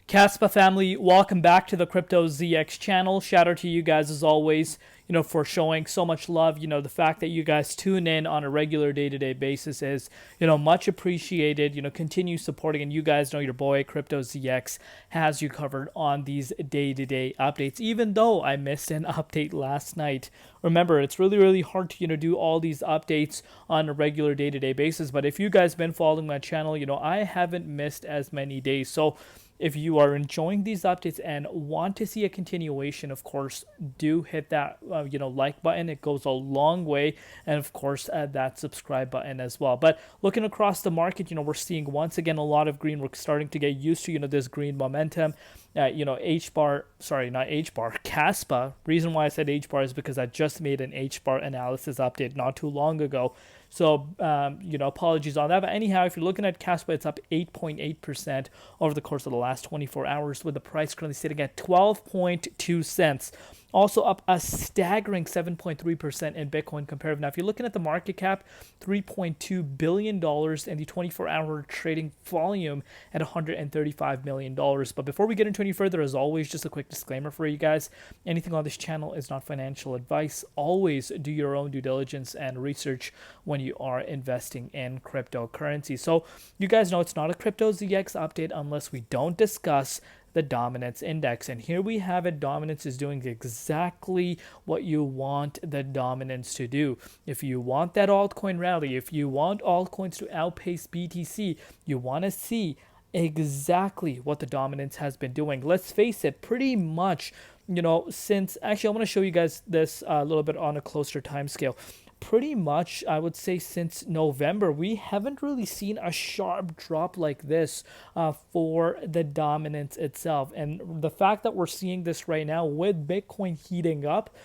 Kaspa family, welcome back to the Crypto ZX channel. Shout out to you guys as always, for showing so much love. The fact that you guys tune in on a regular day-to-day basis is, much appreciated. Continue supporting, and you guys know your boy Crypto ZX has you covered on these day-to-day updates. Even though I missed an update last night, remember it's really hard to do all these updates on a regular day-to-day basis. But if you guys been following my channel, I haven't missed as many days. So if you are enjoying these updates and want to see a continuation, of course, do hit that like button. It goes a long way, and of course that subscribe button as well. But looking across the market, we're seeing once again a lot of green. We're starting to get used to this green momentum. Kaspa. Reason why I said H bar is because I just made an H bar analysis update not too long ago. So, apologies on that. But anyhow, if you're looking at Kaspa, it's up 8.8% over the course of the last 24 hours, with the price currently sitting at 12.2 cents. Also up a staggering 7.3% in Bitcoin comparative. Now, if you're looking at the market cap, $3.2 billion and the 24-hour trading volume at $135 million. But before we get into any further, as always, just a quick disclaimer for you guys. Anything on this channel is not financial advice. Always do your own due diligence and research when you are investing in cryptocurrency. So you guys know it's not a Crypto ZX update unless we don't discuss the dominance index. And here we have it. Dominance is doing exactly what you want the dominance to do. If you want that altcoin rally, if you want altcoins to outpace BTC, you want to see exactly what the dominance has been doing. Let's face it, pretty much, since actually, I want to show you guys this a little bit on a closer time scale. Pretty much, I would say since November, we haven't really seen a sharp drop like this for the dominance itself. And the fact that we're seeing this right now with Bitcoin heating up,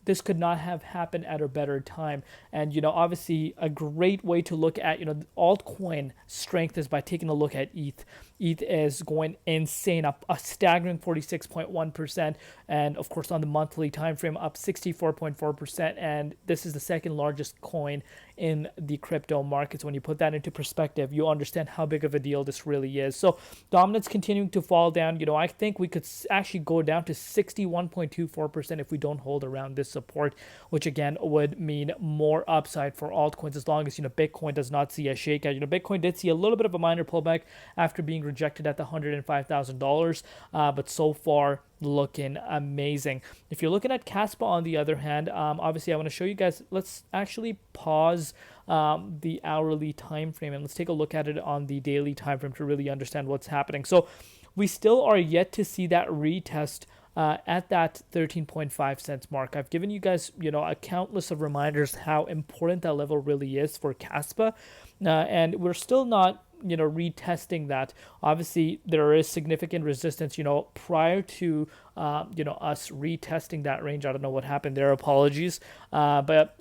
this could not have happened at a better time. And, obviously a great way to look at, altcoin strength is by taking a look at ETH. ETH is going insane, up a staggering 46.1%. And of course, on the monthly time frame, up 64.4%. And this is the second largest coin in the crypto markets. When you put that into perspective, you understand how big of a deal this really is. So dominance continuing to fall down. I think we could actually go down to 61.24% if we don't hold around this support, which again would mean more upside for altcoins as long as Bitcoin does not see a shakeout. Bitcoin did see a little bit of a minor pullback after being rejected at the $105,000, but so far looking amazing. If you're looking at Kaspa on the other hand, obviously I want to show you guys. Let's actually pause the hourly time frame and let's take a look at it on the daily time frame to really understand what's happening. So we still are yet to see that retest at that 13.5 cents mark. I've given you guys, a countless of reminders how important that level really is for Kaspa, and we're still not retesting that. Obviously there is significant resistance prior to us retesting that range. I don't know what happened there, apologies, but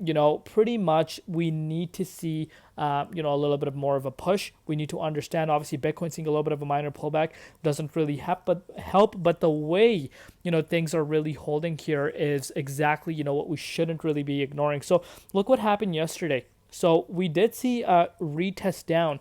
pretty much we need to see a little bit of more of a push. We need to understand, obviously Bitcoin seeing a little bit of a minor pullback doesn't really help, but the way things are really holding here is exactly what we shouldn't really be ignoring. So look what happened yesterday. So we did see a retest down.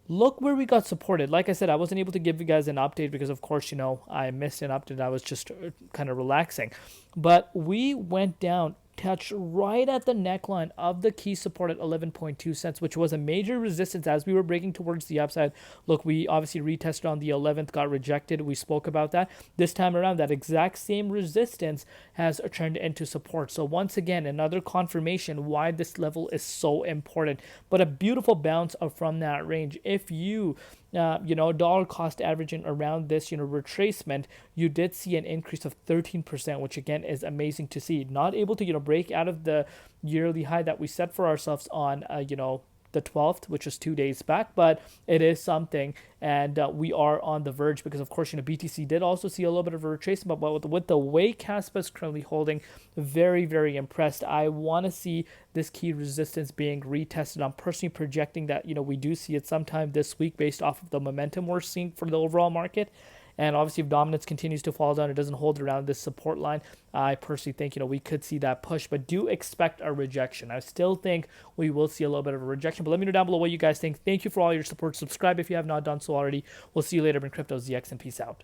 Look where we got supported. Like I said, I wasn't able to give you guys an update because, of course, I missed an update. I was just kind of relaxing. But we went down, touched right at the neckline of the key support at 11.2 cents, which was a major resistance as we were breaking towards the upside. Look, we obviously retested on the 11th, got rejected. We spoke about that. This time around, that exact same resistance has turned into support. So once again, another confirmation why this level is so important. But a beautiful bounce from that range. If you dollar cost averaging around this, retracement, you did see an increase of 13%, which again is amazing to see. Not able to, break out of the yearly high that we set for ourselves on, the 12th, which was 2 days back, but it is something, and we are on the verge because, of course, BTC did also see a little bit of a retracement, but with the way Kaspa is currently holding, very impressed. I want to see this key resistance being retested. I'm personally projecting that we do see it sometime this week based off of the momentum we're seeing for the overall market. And obviously, if dominance continues to fall down, it doesn't hold around this support line, I personally think, we could see that push, but do expect a rejection. I still think we will see a little bit of a rejection, but let me know down below what you guys think. Thank you for all your support. Subscribe if you have not done so already. We'll see you later in Crypto ZX, and peace out.